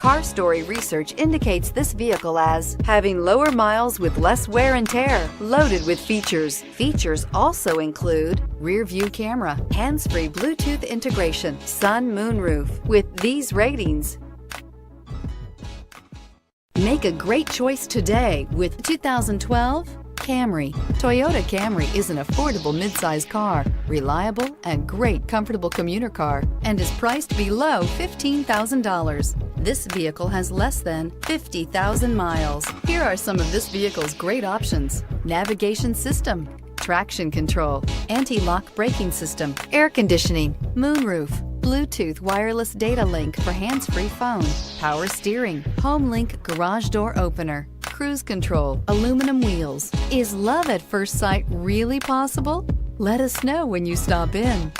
Car Story research indicates this vehicle as having lower miles with less wear and tear, loaded with features. Features also include rear view camera, hands-free Bluetooth integration, sun moonroof. With these ratings, make a great choice today with 2012 Camry. Toyota Camry is an affordable midsize car, reliable and great comfortable commuter car, and is priced below $15,000. This vehicle has less than 50,000 miles. Here are some of this vehicle's great options: navigation system, traction control, anti-lock braking system, air conditioning, moonroof, Bluetooth wireless data link for hands-free phone, power steering, home link garage door opener, cruise control, aluminum wheels. Is love at first sight really possible? Let us know when you stop in.